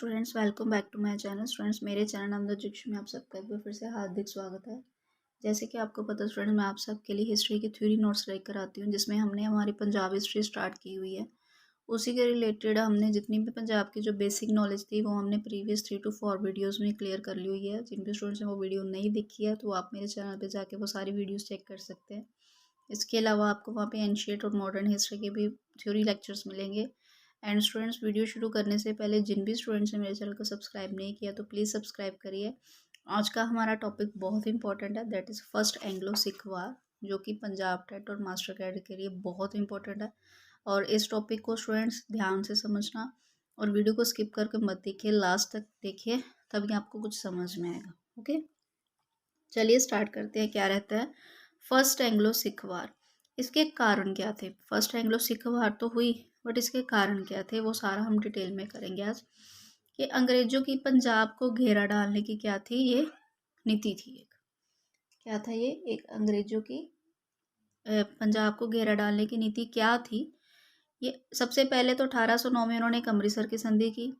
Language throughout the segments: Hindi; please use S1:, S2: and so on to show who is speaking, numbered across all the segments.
S1: Students, welcome back to my channel. Students, मेरे चैनल नंदन जिक्शु में आप सबका एक बार फिर से हार्दिक स्वागत है। जैसे कि आपको पता स्टूडेंट, मैं आप सबके लिए हिस्ट्री की थ्योरी नोट्स लेकर आती हूँ, जिसमें हमने हमारी पंजाब हिस्ट्री स्टार्ट की हुई है। उसी के रिलेटेड हमने जितनी भी पंजाब की जो बेसिक नॉलेज थी वो हमने प्रीवियस 3 to 4 वीडियोज़ में क्लियर कर ली हुई है। जिन भी स्टूडेंट्स ने वो वीडियो नहीं देखी है तो आप मेरे चैनल पर जाके वो सारी वीडियोज़ चेक कर सकते हैं। इसके अलावा आपको वहाँ पे एंशिएंट और मॉडर्न हिस्ट्री के भी थ्योरी लेक्चर्स मिलेंगे। एंड स्टूडेंट्स, वीडियो शुरू करने से पहले जिन भी स्टूडेंट्स ने मेरे चैनल को सब्सक्राइब नहीं किया तो प्लीज़ सब्सक्राइब करिए। आज का हमारा टॉपिक बहुत इंपॉर्टेंट है, that is first Anglo Sikh war, जो कि पंजाब टेट और मास्टर कैडर के लिए बहुत इंपॉर्टेंट है। और इस टॉपिक को स्टूडेंट्स ध्यान से समझना और वीडियो को स्किप करके मत देखिए, लास्ट तक देखिए, तभी आपको कुछ समझ में आएगा। ओके, चलिए स्टार्ट करते हैं। क्या रहता है फर्स्ट एंग्लो सिख वार? इसके कारण क्या थे? फर्स्ट एंग्लो सिख वार तो हुई, बट इसके कारण क्या थे वो सारा हम डिटेल में करेंगे आज। कि अंग्रेजों की पंजाब को घेरा डालने की क्या थी, ये नीति थी। एक क्या था ये? एक अंग्रेजों की पंजाब को घेरा डालने की नीति क्या थी? ये सबसे पहले तो 1809 में उन्होंने एक अमृतसर की संधि की।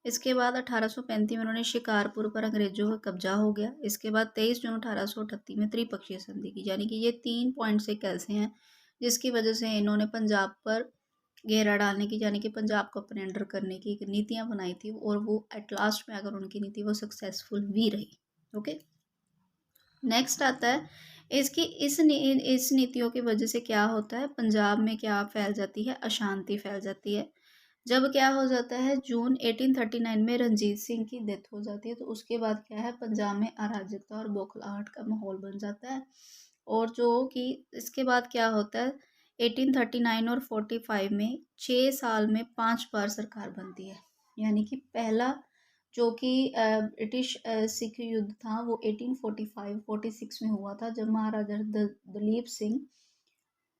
S1: इसके बाद 1835 में उन्होंने शिकारपुर पर अंग्रेजों का कब्जा हो गया। इसके बाद 23 जून 1838 में त्रिपक्षीय संधि की। यानी कि ये 3 पॉइंट्स एक ऐसे हैं जिसकी वजह से इन्होंने पंजाब पर घेरा डालने की, यानी कि पंजाब को अपने अंडर करने की एक नीतियाँ बनाई थी, और वो एट लास्ट में अगर उनकी नीति वो सक्सेसफुल भी रही। ओके, नेक्स्ट आता है इसकी इस नीतियों की वजह से क्या होता है, पंजाब में क्या फैल जाती है? अशांति फैल जाती है। जब क्या हो जाता है, जून 1839 में रंजीत सिंह की डेथ हो जाती है, तो उसके बाद क्या है, पंजाब में अराजकता और बौखलाहट का माहौल बन जाता है। और जो कि इसके बाद क्या होता है, 1839 और 45 में 6 साल में 5 बार सरकार बनती है। यानी कि पहला जो कि ब्रिटिश सिख युद्ध था वो 1845-46 में हुआ था, जब महाराजा दलीप सिंह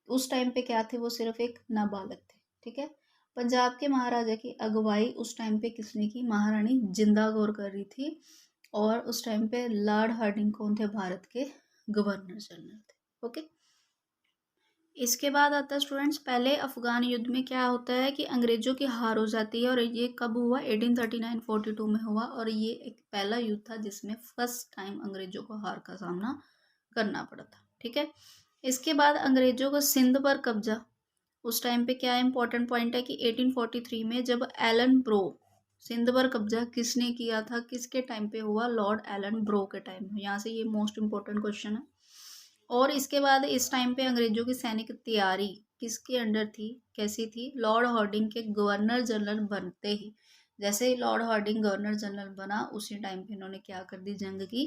S1: उस टाइम पे क्या थे, वो सिर्फ एक नाबालग थे। ठीक है, पंजाब के महाराजा की अगुवाई उस टाइम पे किसने की? महारानी जिंदा कौर कर रही थी। और उस टाइम पे लॉर्ड हार्डिंग कौन थे? भारत के गवर्नर जनरल थे। ओके, इसके बाद आता है स्टूडेंट्स, पहले अफगान युद्ध में क्या होता है कि अंग्रेजों की हार हो जाती है। और ये कब हुआ? 1839-42 में हुआ। और ये एक पहला युद्ध था जिसमें फर्स्ट टाइम अंग्रेजों को हार का सामना करना पड़ा था। ठीक है, इसके बाद अंग्रेजों को सिंध पर कब्जा। उस टाइम पे क्या इंपॉर्टेंट पॉइंट है कि 1843 में जब एलन ब्रो, सिंध पर कब्जा किसने किया था, किसके टाइम पे हुआ? लॉर्ड एलन ब्रो के टाइम में। यहाँ से ये मोस्ट इंपॉर्टेंट क्वेश्चन है। और इसके बाद इस टाइम पे अंग्रेजों की सैनिक तैयारी किसके अंडर थी, कैसी थी? लॉर्ड हार्डिंग के गवर्नर जनरल बनते ही, जैसे ही लॉर्ड हार्डिंग गवर्नर जनरल बना, उसी टाइम पे इन्होंने क्या कर दी? जंग की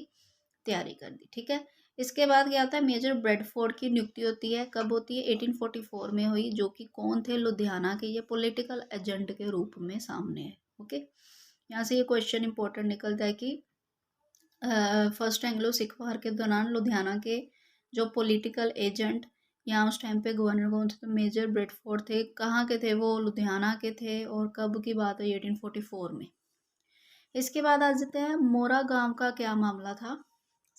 S1: तैयारी कर दी। ठीक है, इसके बाद क्या आता है, मेजर ब्रेडफोर्ड की नियुक्ति होती है। कब होती है? 1844 में हुई, जो कि कौन थे? लुधियाना के। ये पॉलिटिकल एजेंट के रूप में सामने है। ओके, यहाँ से ये क्वेश्चन इंपॉर्टेंट निकलता है कि फर्स्ट एंग्लो सिख वार के दौरान लुधियाना के जो पॉलिटिकल एजेंट, यहाँ उस टाइम पे गवर्नर कौन थे? तो मेजर ब्रेडफोर्ड थे। कहाँ के थे वो? लुधियाना के थे। और कब की बात है? 1844 में। इसके बाद आ जाते हैं मोरा गांव का क्या मामला था।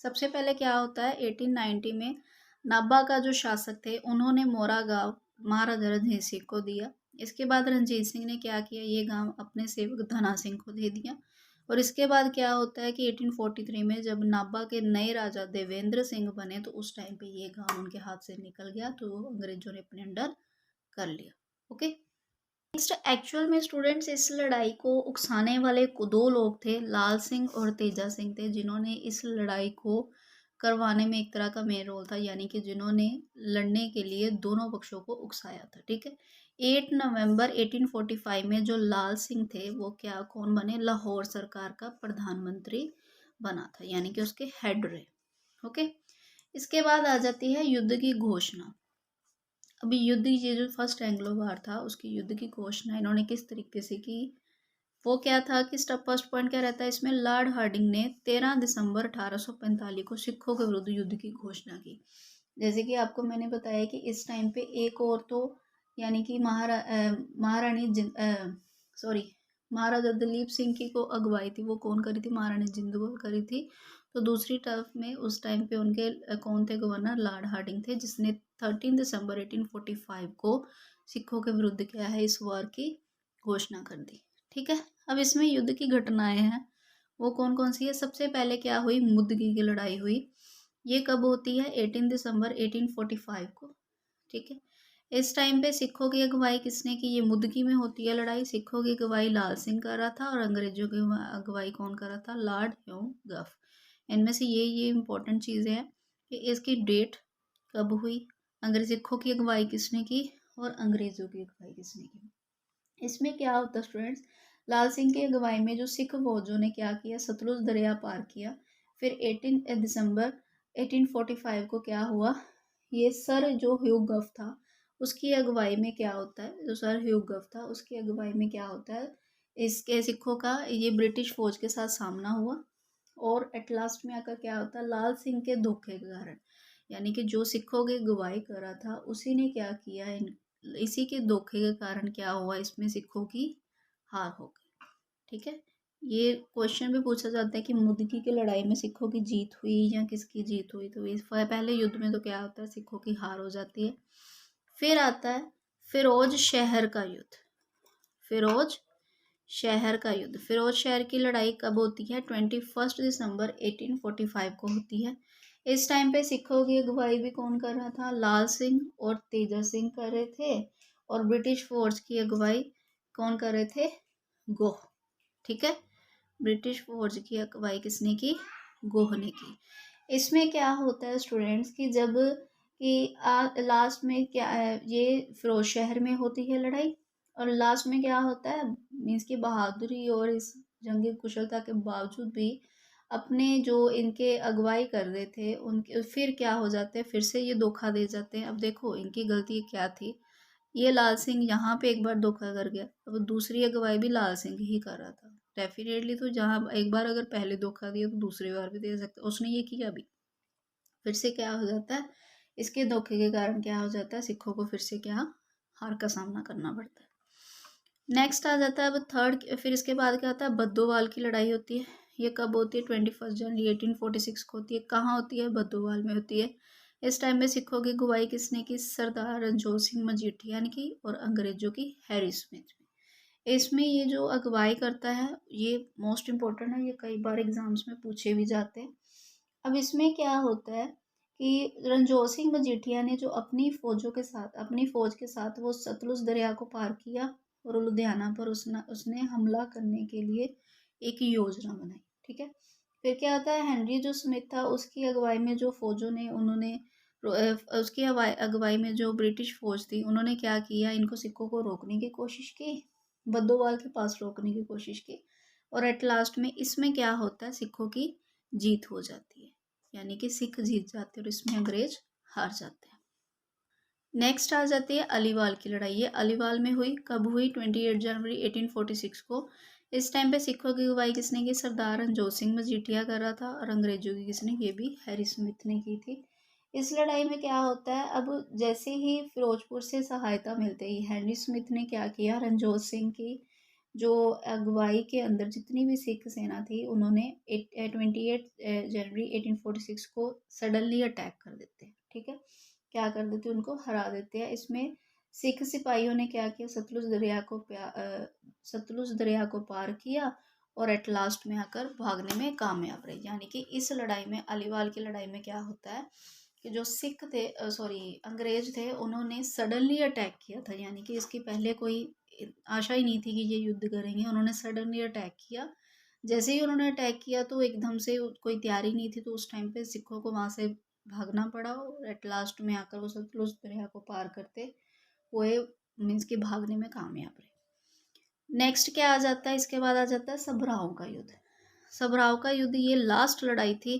S1: सबसे पहले क्या होता है, 1890 में नाभा का जो शासक थे उन्होंने मोरा गांव महाराजा रणजीत सिंह को दिया। इसके बाद रणजीत सिंह ने क्या किया, ये गांव अपने सेवक धना सिंह को दे दिया। और इसके बाद क्या होता है कि 1843 में जब नाभा के नए राजा देवेंद्र सिंह बने, तो उस टाइम पे ये गांव उनके हाथ से निकल गया, तो अंग्रेजों ने अपने अंडर कर लिया। ओके, नेक्स्ट, एक्चुअल में स्टूडेंट्स इस लड़ाई को उकसाने वाले दो लोग थे, लाल सिंह और तेजा सिंह थे, जिन्होंने इस लड़ाई को करवाने में एक तरह का मेन रोल था, यानी कि जिन्होंने लड़ने के लिए दोनों पक्षों को उकसाया था। ठीक है, 8 नवंबर 1845 में जो लाल सिंह थे वो क्या कौन बने? लाहौर सरकार का प्रधानमंत्री बना था, यानी कि उसके हेड रहे। ओके, इसके बाद आ जाती है युद्ध की घोषणा। अभी युद्ध की, ये जो फर्स्ट एंग्लो वार था उसकी युद्ध की घोषणा इन्होंने किस तरीके से की, वो क्या था कि फर्स्ट पॉइंट क्या रहता है इसमें, लॉर्ड हार्डिंग ने 13 दिसंबर 1845 को सिखों के विरुद्ध युद्ध की घोषणा की। जैसे कि आपको मैंने बताया कि इस टाइम पे एक और तो, यानी कि महारानी सॉरी महाराजा दलीप सिंह की को अगुवाई थी, वो कौन करी थी? महारानी जिंद कौर करी थी। तो दूसरी टर्फ में उस टाइम पे उनके कौन थे गवर्नर? लॉर्ड हार्डिंग थे, जिसने 13 दिसंबर 1845 को सिखों के विरुद्ध क्या है, इस वार की घोषणा कर दी। ठीक है। अब इसमें युद्ध की घटनाएं हैं, वो कौन कौन सी है। सबसे पहले क्या हुई, मुदगी की लड़ाई हुई। ये कब होती है, 18 दिसंबर 1845 को। ठीक है। इस टाइम पे सिखों की अगुवाई किसने की, ये मुदगी में होती है लड़ाई। सिखों की अगुवाई लाल सिंह कर रहा था और अंग्रेजों की अगुवाई कौन कर रहा था, लॉर्ड ह्यूम गफ। इनमें से ये इंपॉर्टेंट चीज़ें हैं कि इसकी डेट कब हुई, अंग्रेज सिखों की अगुवाई किसने की और अंग्रेजों की अगुवाई किसने की। इसमें क्या होता है स्टूडेंट्स, लाल सिंह की अगुवाई में जो सिख फौजों ने क्या किया, सतलुज दरिया पार किया। फिर 18 दिसंबर 1845 को क्या हुआ, ये सर जो ह्यू गफ था उसकी अगुवाई में क्या होता है, जो सर ह्यू गफ था उसकी अगुवाई में क्या होता है, इसके सिखों का ये ब्रिटिश फौज के साथ सामना हुआ। और एट लास्ट में आकर क्या होता है, लाल सिंह के धोखे के कारण, यानी कि जो सिखों की अगुवाई कर रहा था उसी ने क्या किया, इसी के धोखे के कारण क्या हुआ, इसमें सिखों की हार हो गई। ठीक है। ये क्वेश्चन भी पूछा जाता है कि मुदकी की लड़ाई में सिखों की जीत हुई या किसकी जीत हुई, तो इस पहले युद्ध में तो क्या होता है, सिखों की हार हो जाती है। फिर आता है फिरोज शहर का युद्ध। फिरोज शहर का युद्ध, फिरोज शहर की लड़ाई कब होती है, 21 दिसंबर 1845 को होती है। इस टाइम पे सिखों की अगुवाई भी कौन कर रहा था, लाल सिंह और तेजा सिंह कर रहे थे। और ब्रिटिश फोर्स की अगुवाई कौन कर रहे थे, गोह। ठीक है। ब्रिटिश फौज की अगुवाई किसने की, गोह ने की। इसमें क्या होता है स्टूडेंट्स कि जब कि लास्ट में क्या ये फिरोज शहर में होती है लड़ाई, और लास्ट में क्या होता है, मीन्स की बहादुरी और इस जंगी कुशलता के बावजूद भी अपने जो इनके अगुवाई कर रहे थे उनके फिर क्या हो जाते हैं, फिर से ये धोखा दे जाते हैं। अब देखो इनकी गलती क्या थी, ये लाल सिंह यहाँ पे एक बार धोखा कर गया, अब दूसरी अगुवाई भी लाल सिंह ही कर रहा था डेफिनेटली। तो जहाँ एक बार अगर पहले धोखा दिया तो दूसरी बार भी दे सकता, उसने ये किया भी। फिर से क्या हो जाता है, इसके धोखे के कारण क्या हो जाता है, सिखों को फिर से क्या हार का सामना करना पड़ता है। नेक्स्ट आ जाता है अब थर्ड, फिर इसके बाद क्या होता है, भद्दोवाल की लड़ाई होती है। ये कब होती है, 21 जनवरी 1846 को होती है। कहाँ होती है, भद्दोवाल में होती है। इस टाइम में सिखों की अगुवाई किसने की, सरदार रणजोत सिंह मजीठिया ने की और अंग्रेजों की हैरी स्मिथ ने। इसमें ये जो अगुवाई करता है ये मोस्ट इम्पोर्टेंट है, ये कई बार एग्जाम्स में पूछे भी जाते हैं। अब इसमें क्या होता है कि रणजोत सिंह मजीठिया ने जो अपनी फौजों के साथ, अपनी फौज के साथ वो सतलुज दरिया को पार किया और लुधियाना पर उसने हमला करने के लिए एक योजना बनाई। ठीक है। फिर क्या होता है, हेनरी जो स्मिथ था उसकी अगुवाई में जो फौजों ने उन्होंने उसकी अगुवाई में जो ब्रिटिश फौज थी उन्होंने क्या किया, इनको सिखों को रोकने की कोशिश की, बद्दोवाल के पास रोकने की कोशिश की। और एट लास्ट में इसमें क्या होता है, सिखों की जीत हो जाती है, यानी कि सिख जीत जाते हैं और इसमें अंग्रेज हार जाते हैं। नेक्स्ट आ जाती है अलीवाल की लड़ाई। ये अलीवाल में हुई, कब हुई, 28 जनवरी 1846 को। इस टाइम पे सिखों की अगुवाई किसने की, सरदार रणजोत सिंह मजीठिया कर रहा था और अंग्रेजों की किसने, ये भी हैरी स्मिथ ने की थी। इस लड़ाई में क्या होता है, अब जैसे ही फिरोजपुर से सहायता मिलते ही हैरी स्मिथ ने क्या किया, रणजोत सिंह की जो अगुवाई के अंदर जितनी भी सिख सेना थी उन्होंने 28 जनवरी 1846 को सडनली अटैक कर देते हैं। ठीक है। क्या कर देते हैं, उनको हरा देते हैं। इसमें सिख सिपाहियों ने क्या किया, सतलुज दरिया को पार किया और एट लास्ट में आकर भागने में कामयाब रहे। यानी कि इस लड़ाई में, अलीवाल की लड़ाई में क्या होता है कि जो सिख थे, सॉरी अंग्रेज थे, उन्होंने सडनली अटैक किया था, यानी कि इसकी पहले कोई आशा ही नहीं थी कि ये युद्ध करेंगे, उन्होंने सडनली अटैक किया। जैसे ही उन्होंने अटैक किया तो एकदम से कोई तैयारी नहीं थी, तो उस टाइम पे सिखों को वहां से भागना पड़ा और एट लास्ट में आकर वो सतलुज दरिया को पार करते हुए मीन्स कि भागने में कामयाब रहे। नेक्स्ट क्या आ जाता है, इसके बाद आ जाता है सबराव का युद्ध। सबराव का युद्ध ये लास्ट लड़ाई थी।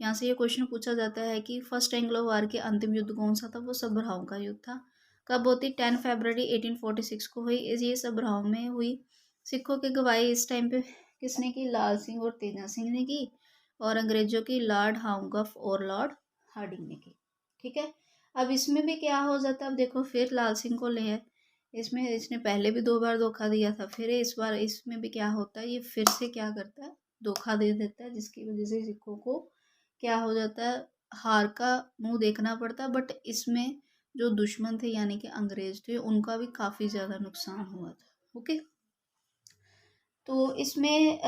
S1: यहाँ से ये क्वेश्चन पूछा जाता है कि फर्स्ट एंग्लो वार के अंतिम युद्ध कौन सा था, वो सबराव का युद्ध था। कब होती, 10 फरवरी 1846 को हुई। ये सबराव में हुई। सिखों की गवाही इस टाइम पे किसने की, लाल सिंह और तेजा सिंह ने की और अंग्रेजों की लॉर्ड हाउगफ और लॉर्ड हार्डिंग ने की। ठीक है। अब इसमें भी क्या हो जाता है, अब देखो फिर लाल सिंह को ले है, इसमें इसने पहले भी 2 बार धोखा दिया था, फिर इस बार इसमें भी क्या होता है, ये फिर से क्या करता है, धोखा दे देता है, जिसकी वजह से सिखों को क्या हो जाता है, हार का मुंह देखना पड़ता है। बट इसमें जो दुश्मन थे यानी कि अंग्रेज थे, उनका भी काफ़ी ज़्यादा नुकसान हुआ था। ओके। तो इसमें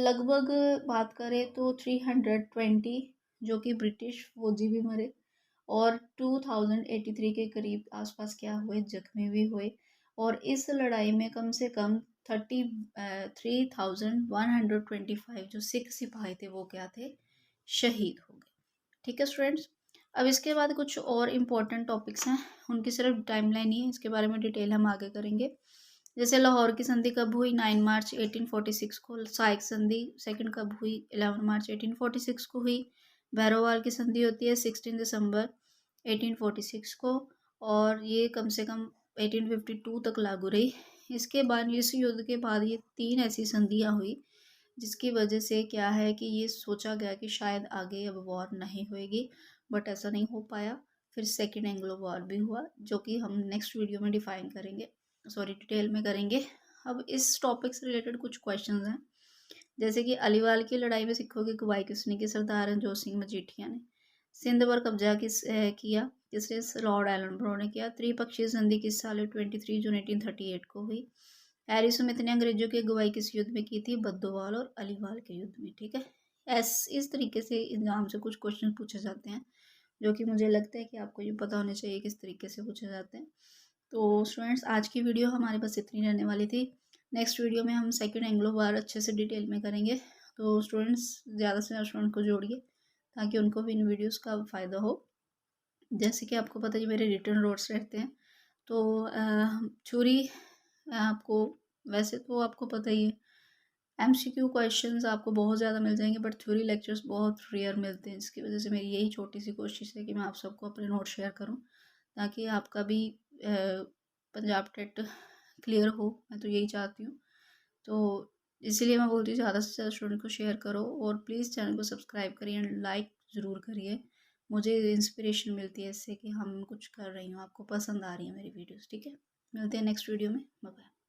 S1: लगभग बात करें तो 320 जो कि ब्रिटिश फौजी भी मरे और 2083 के करीब आसपास क्या हुए, जख्मी भी हुए। और इस लड़ाई में कम से कम 3125 जो सिख सिपाही थे वो क्या थे, शहीद हो गए। ठीक है स्टूडेंट्स, अब इसके बाद कुछ और इम्पोर्टेंट टॉपिक्स हैं, उनकी सिर्फ टाइमलाइन ही है, इसके बारे में डिटेल हम आगे करेंगे। जैसे लाहौर की संधि कब हुई, 9 मार्च 1846 को। साइक संधि सेकंड कब हुई, 11 मार्च 1846 को हुई। भैरोवाल की संधि होती है 16 दिसंबर 1846 को, और ये कम से कम 1852 तक लागू रही। इसके बाद इस युद्ध के बाद ये 3 ऐसी संधियाँ हुई जिसकी वजह से क्या है कि ये सोचा गया कि शायद आगे अब वॉर नहीं होएगी, बट ऐसा नहीं हो पाया। फिर सेकेंड एंग्लो वॉर भी हुआ, जो कि हम नेक्स्ट वीडियो में डिफाइन करेंगे, सॉरी डिटेल में करेंगे। अब इस टॉपिक से रिलेटेड कुछ क्वेश्चंस हैं, जैसे कि अलीवाल की लड़ाई में सिखों की अगुवाई किसने की, सरदार रणजोत सिंह मजीठिया ने। सिंध पर कब्जा किया, किसने, लॉर्ड एलनब्रो ने किया। त्रिपक्षीय संधि किस साल 23 जून 1838 को हुई। हैरी सुमित ने अंग्रेजों की अगुवाई किस युद्ध में की थी, बद्दोवाल और अलीवाल के युद्ध में। ठीक है, इस तरीके से एग्जाम से कुछ क्वेश्चन पूछे जाते हैं, जो कि मुझे लगता है कि आपको ये पता होने चाहिए किस तरीके से पूछे जाते हैं। तो स्टूडेंट्स, आज की वीडियो हमारे पास इतनी रहने वाली थी। नेक्स्ट वीडियो में हम सेकेंड एंग्लो वार अच्छे से डिटेल में करेंगे। तो स्टूडेंट्स, ज़्यादा से ज़्यादा स्टूडेंट को जोड़िए ताकि उनको भी इन वीडियोस का फ़ायदा हो। जैसे कि आपको पता है मेरे रिटर्न नोट्स रहते हैं, तो थ्योरी आपको, वैसे तो आपको पता ही है एमसीक्यू क्वेश्चंस आपको बहुत ज़्यादा मिल जाएंगे, बट थ्योरी लेक्चर्स बहुत रेयर मिलते हैं। इसकी वजह से मेरी यही छोटी सी कोशिश है कि मैं आप सबको अपने नोट शेयर करूं, ताकि आपका भी पंजाब टेट क्लियर हो। मैं तो यही चाहती हूँ, तो इसीलिए मैं बोलती हूँ ज़्यादा से ज़्यादा स्टूडेंट को शेयर करो, और प्लीज़ चैनल को सब्सक्राइब करिए एंड लाइक ज़रूर करिए। मुझे इंस्पिरेशन मिलती है इससे कि हम कुछ कर रही हूँ, आपको पसंद आ रही है मेरी वीडियोस। ठीक है, मिलते हैं नेक्स्ट वीडियो में, बाय बाय।